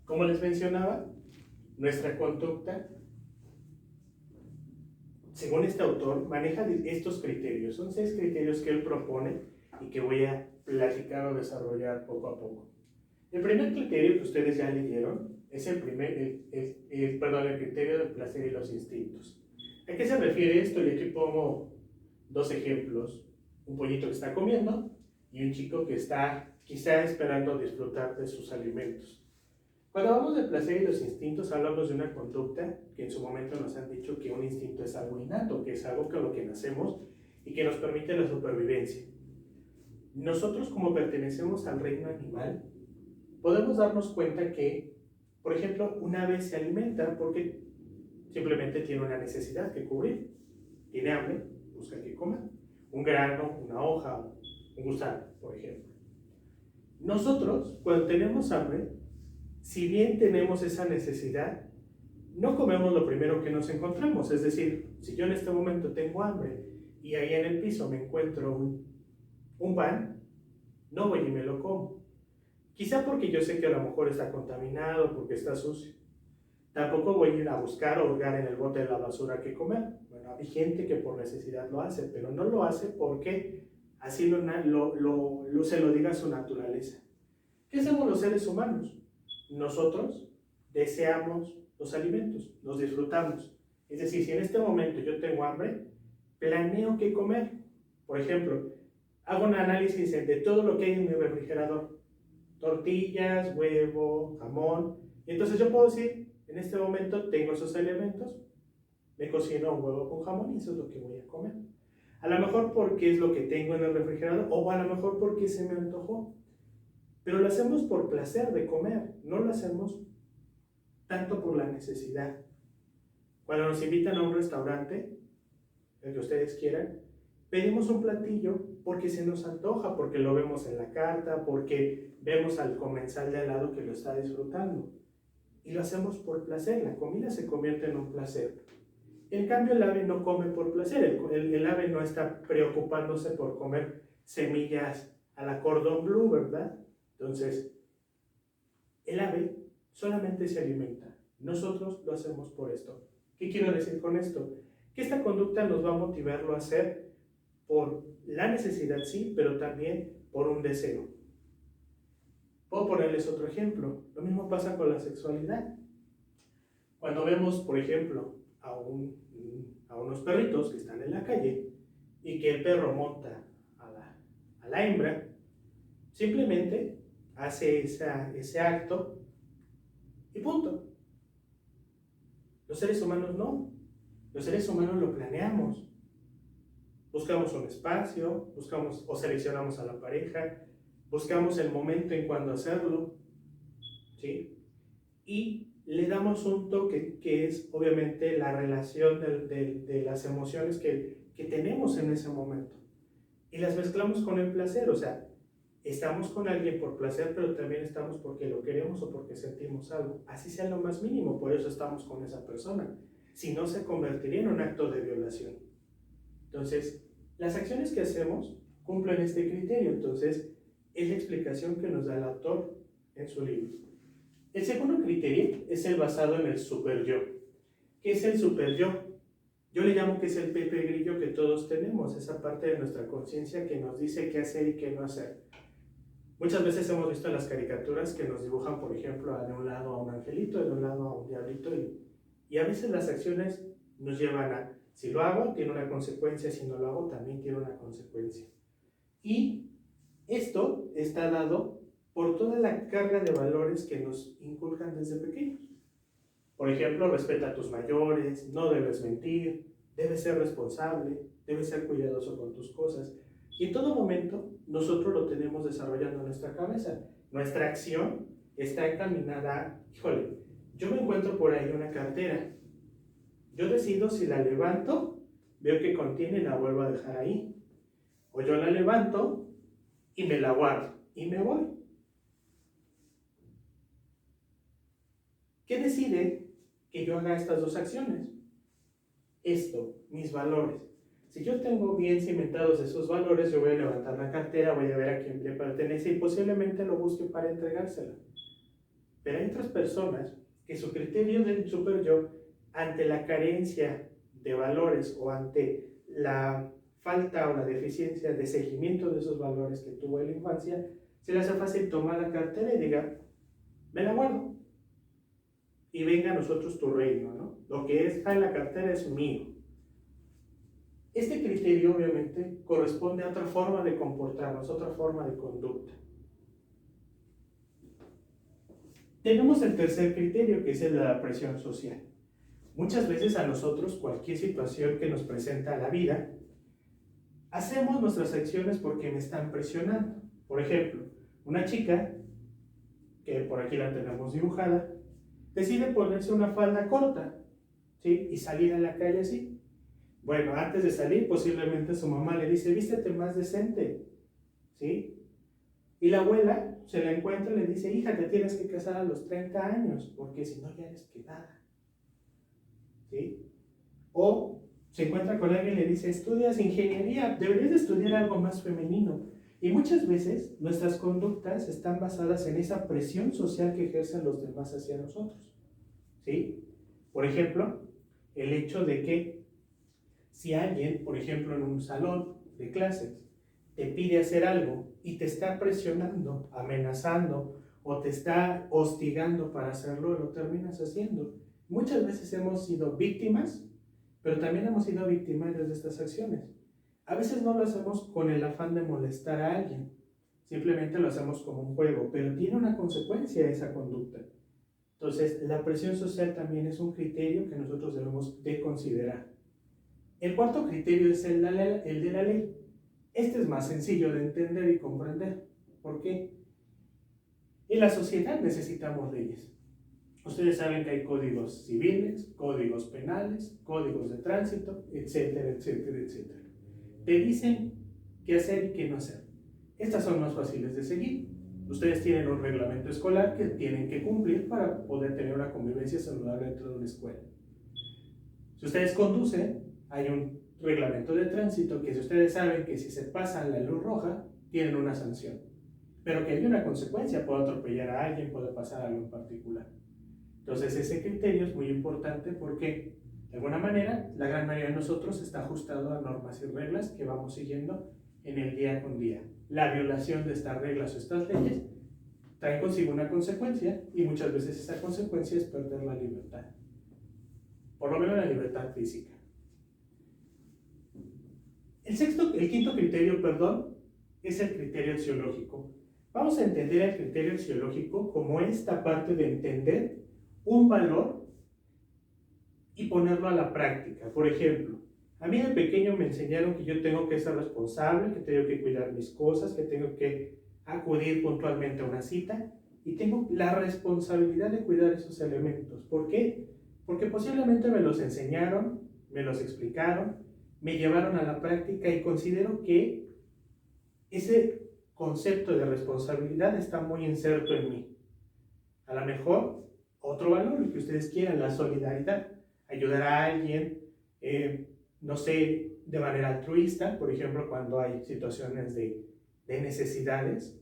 Como les mencionaba, nuestra conducta, según este autor, maneja estos criterios. Son 6 criterios que él propone y que voy a platicar o desarrollar poco a poco. El primer criterio que ustedes ya leyeron es el criterio del placer y los instintos. ¿A qué se refiere esto? Y aquí pongo 2 ejemplos. Un pollito que está comiendo y un chico que está quizá esperando disfrutar de sus alimentos. Cuando hablamos del placer y los instintos, hablamos de una conducta que en su momento nos han dicho que un instinto es algo innato, que es algo con lo que nacemos y que nos permite la supervivencia. Nosotros, como pertenecemos al reino animal, podemos darnos cuenta que, por ejemplo, un ave se alimenta porque simplemente tiene una necesidad que cubrir. Tiene hambre, busca qué comer. Un grano, una hoja, un gusano, por ejemplo. Nosotros, cuando tenemos hambre, si bien tenemos esa necesidad, no comemos lo primero que nos encontramos. Es decir, si yo en este momento tengo hambre y ahí en el piso me encuentro un pan, no voy y me lo como. Quizá porque yo sé que a lo mejor está contaminado, porque está sucio. Tampoco voy a ir a buscar o hurgar en el bote de la basura que comer. Bueno, hay gente que por necesidad lo hace, pero no lo hace porque así se lo diga su naturaleza. ¿Qué hacemos los seres humanos? Nosotros deseamos los alimentos, los disfrutamos. Es decir, si en este momento yo tengo hambre, planeo qué comer. Por ejemplo, hago un análisis de todo lo que hay en mi refrigerador. Tortillas, huevo, jamón. Y entonces yo puedo decir, en este momento tengo esos elementos, me cocino un huevo con jamón y eso es lo que voy a comer. A lo mejor porque es lo que tengo en el refrigerador o a lo mejor porque se me antojó. Pero lo hacemos por placer de comer, no lo hacemos tanto por la necesidad. Cuando nos invitan a un restaurante, el que ustedes quieran, pedimos un platillo porque se nos antoja, porque lo vemos en la carta, porque vemos al comensal de al lado que lo está disfrutando. Y lo hacemos por placer, la comida se convierte en un placer. En cambio, el ave no come por placer, el ave no está preocupándose por comer semillas a la cordon bleu, ¿verdad? Entonces, el ave solamente se alimenta. Nosotros lo hacemos por esto. ¿Qué quiero decir con esto? Que esta conducta nos va a motivarlo a hacer por la necesidad, sí, pero también por un deseo. Puedo ponerles otro ejemplo. Lo mismo pasa con la sexualidad. Cuando vemos, por ejemplo, a unos perritos que están en la calle y que el perro monta a la hembra, simplemente hace ese acto y punto. Los seres humanos no. Los seres humanos lo planeamos. Buscamos un espacio, buscamos o seleccionamos a la pareja, buscamos el momento en cuando hacerlo, ¿sí? Y le damos un toque que es obviamente la relación de las emociones que tenemos en ese momento. Y las mezclamos con el placer, o sea, estamos con alguien por placer, pero también estamos porque lo queremos o porque sentimos algo. Así sea lo más mínimo, por eso estamos con esa persona. Si no, se convertiría en un acto de violación. Entonces, las acciones que hacemos cumplen este criterio. Entonces, es la explicación que nos da el autor en su libro. El segundo criterio es el basado en el superyo. ¿Qué es el superyo? Yo le llamo que es el Pepe Grillo que todos tenemos, esa parte de nuestra conciencia que nos dice qué hacer y qué no hacer. Muchas veces hemos visto en las caricaturas que nos dibujan, por ejemplo, de un lado a un angelito, de un lado a un diablito, y a veces las acciones nos llevan a, si lo hago, tiene una consecuencia, si no lo hago, también tiene una consecuencia. Y esto está dado por toda la carga de valores que nos inculcan desde pequeños. Por ejemplo, respeta a tus mayores, no debes mentir, debes ser responsable, debes ser cuidadoso con tus cosas. Y en todo momento nosotros lo tenemos desarrollando en nuestra cabeza. Nuestra acción está encaminada, híjole, yo me encuentro por ahí una cartera. Yo decido si la levanto, veo que contiene y la vuelvo a dejar ahí. O yo la levanto y me la guardo y me voy. ¿Qué decide que yo haga estas dos acciones? Esto, mis valores. Si yo tengo bien cimentados esos valores, yo voy a levantar la cartera, voy a ver a quién le pertenece y posiblemente lo busque para entregársela. Pero hay otras personas que su criterio del super yo, ante la carencia de valores o ante la falta o la deficiencia de seguimiento de esos valores que tuvo en la infancia, se le hace fácil tomar la cartera y diga, me la guardo y venga a nosotros tu reino, ¿no? Lo que está en la cartera es mío. Este criterio obviamente corresponde a otra forma de comportarnos, otra forma de conducta. Tenemos el tercer criterio, que es el de la presión social. Muchas veces a nosotros, cualquier situación que nos presenta la vida, hacemos nuestras acciones porque me están presionando. Por ejemplo, una chica, que por aquí la tenemos dibujada, decide ponerse una falda corta, ¿sí? Y salir a la calle así. Bueno, antes de salir, posiblemente su mamá le dice, vístete más decente, ¿sí? Y la abuela se la encuentra y le dice, hija, te tienes que casar a los 30 años, porque si no ya eres quedada, ¿sí? O se encuentra con alguien y le dice, estudias ingeniería, deberías de estudiar algo más femenino. Y muchas veces nuestras conductas están basadas en esa presión social que ejercen los demás hacia nosotros, ¿sí? Por ejemplo, el hecho de que si alguien, por ejemplo, en un salón de clases, te pide hacer algo y te está presionando, amenazando o te está hostigando para hacerlo, lo terminas haciendo. Muchas veces hemos sido víctimas, pero también hemos sido victimarios de estas acciones. A veces no lo hacemos con el afán de molestar a alguien, simplemente lo hacemos como un juego, pero tiene una consecuencia esa conducta. Entonces, la presión social también es un criterio que nosotros debemos de considerar. El cuarto criterio es el de la ley. Este es más sencillo de entender y comprender. ¿Por qué? En la sociedad necesitamos leyes. Ustedes saben que hay códigos civiles, códigos penales, códigos de tránsito, etcétera, etcétera, etcétera. Te dicen qué hacer y qué no hacer. Estas son más fáciles de seguir. Ustedes tienen un reglamento escolar que tienen que cumplir para poder tener una convivencia saludable dentro de una escuela. Si ustedes conducen, hay un reglamento de tránsito que si ustedes saben que si se pasan la luz roja, tienen una sanción. Pero que hay una consecuencia, puede atropellar a alguien, puede pasar algo en particular. Entonces ese criterio es muy importante porque de alguna manera la gran mayoría de nosotros está ajustado a normas y reglas que vamos siguiendo en el día con día. La violación de estas reglas o estas leyes trae consigo una consecuencia y muchas veces esa consecuencia es perder la libertad, por lo menos la libertad física. El quinto criterio, es el criterio axiológico. Vamos a entender el criterio axiológico como esta parte de entender un valor y ponerlo a la práctica. Por ejemplo, a mí de pequeño me enseñaron que yo tengo que ser responsable, que tengo que cuidar mis cosas, que tengo que acudir puntualmente a una cita y tengo la responsabilidad de cuidar esos elementos. ¿Por qué? Porque posiblemente me los enseñaron, me los explicaron, me llevaron a la práctica y considero que ese concepto de responsabilidad está muy inserto en mí. A lo mejor otro valor, el que ustedes quieran, la solidaridad, ayudar a alguien, no sé, de manera altruista, por ejemplo, cuando hay situaciones de necesidades,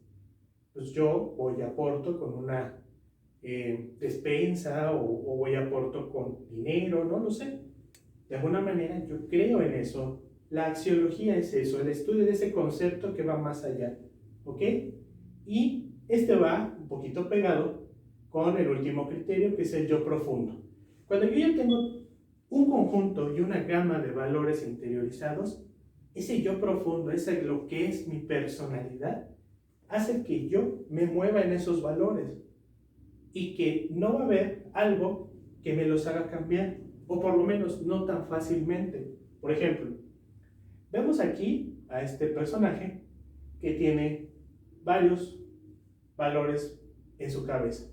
pues yo voy y aporto con una despensa o voy y aporto con dinero, no lo sé. De alguna manera yo creo en eso. La axiología es eso, el estudio de ese concepto que va más allá, ¿ok? Y este va un poquito pegado con el último criterio, que es el yo profundo. Cuando yo ya tengo un conjunto y una gama de valores interiorizados, ese yo profundo, ese lo que es mi personalidad, hace que yo me mueva en esos valores y que no va a haber algo que me los haga cambiar, o por lo menos no tan fácilmente. Por ejemplo, vemos aquí a este personaje que tiene varios valores en su cabeza: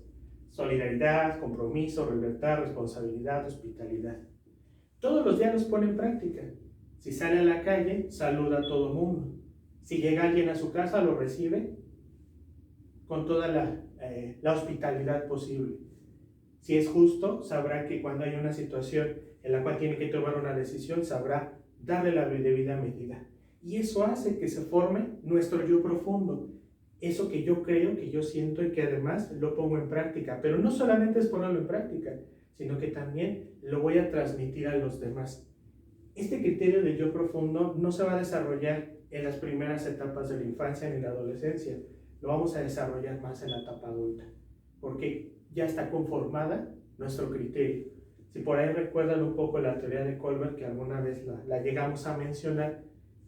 solidaridad, compromiso, libertad, responsabilidad, hospitalidad. Todos los días los pone en práctica. Si sale a la calle, saluda a todo mundo. Si llega alguien a su casa, lo recibe con toda la hospitalidad posible. Si es justo, sabrá que cuando hay una situación en la cual tiene que tomar una decisión, sabrá darle la debida medida. Y eso hace que se forme nuestro yo profundo. eso que yo creo, que yo siento y que además lo pongo en práctica. Pero no solamente es ponerlo en práctica, sino que también lo voy a transmitir a los demás. Este criterio de yo profundo no se va a desarrollar en las primeras etapas de la infancia ni la adolescencia, lo vamos a desarrollar más en la etapa adulta, porque ya está conformada nuestro criterio. Si por ahí recuerdan un poco la teoría de Kohlberg, que alguna vez la llegamos a mencionar,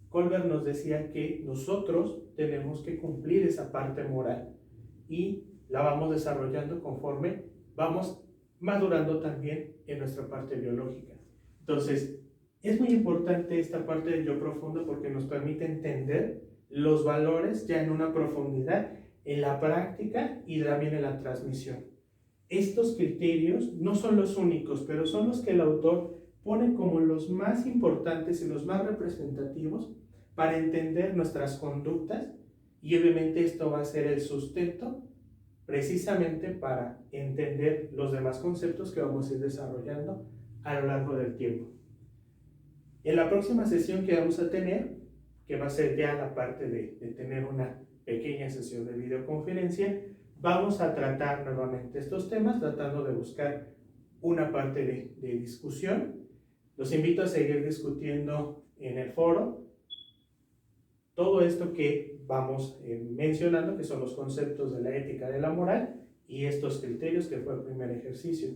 Kohlberg nos decía que nosotros tenemos que cumplir esa parte moral y la vamos desarrollando conforme vamos madurando también en nuestra parte biológica. Entonces, es muy importante esta parte del yo profundo porque nos permite entender los valores ya en una profundidad, en la práctica y también en la transmisión. Estos criterios no son los únicos, pero son los que el autor pone como los más importantes y los más representativos para entender nuestras conductas, y obviamente esto va a ser el sustento precisamente para entender los demás conceptos que vamos a ir desarrollando a lo largo del tiempo. En la próxima sesión que vamos a tener, que va a ser ya la parte de tener una pequeña sesión de videoconferencia, vamos a tratar nuevamente estos temas, tratando de buscar una parte de discusión. Los invito a seguir discutiendo en el foro todo esto que vamos mencionando, que son los conceptos de la ética, de la moral y estos criterios, que fue el primer ejercicio.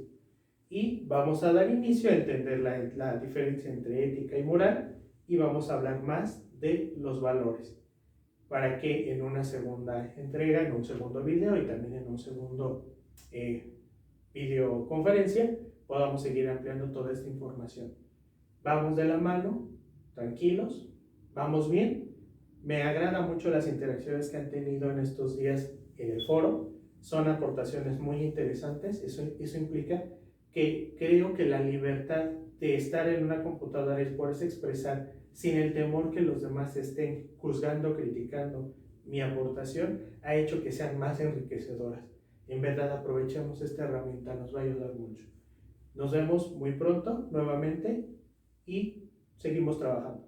Y vamos a dar inicio a entender la diferencia entre ética y moral, y vamos a hablar más de los valores, para que en una segunda entrega, en un segundo video y también en un segundo videoconferencia, podamos seguir ampliando toda esta información. Vamos de la mano, tranquilos, vamos bien. Me agrada mucho las interacciones que han tenido en estos días en el foro, son aportaciones muy interesantes. Eso implica que creo que la libertad de estar en una computadora y poderse expresar sin el temor que los demás estén juzgando, criticando mi aportación, ha hecho que sean más enriquecedoras. En verdad, aprovechemos esta herramienta, nos va a ayudar mucho. Nos vemos muy pronto nuevamente y seguimos trabajando.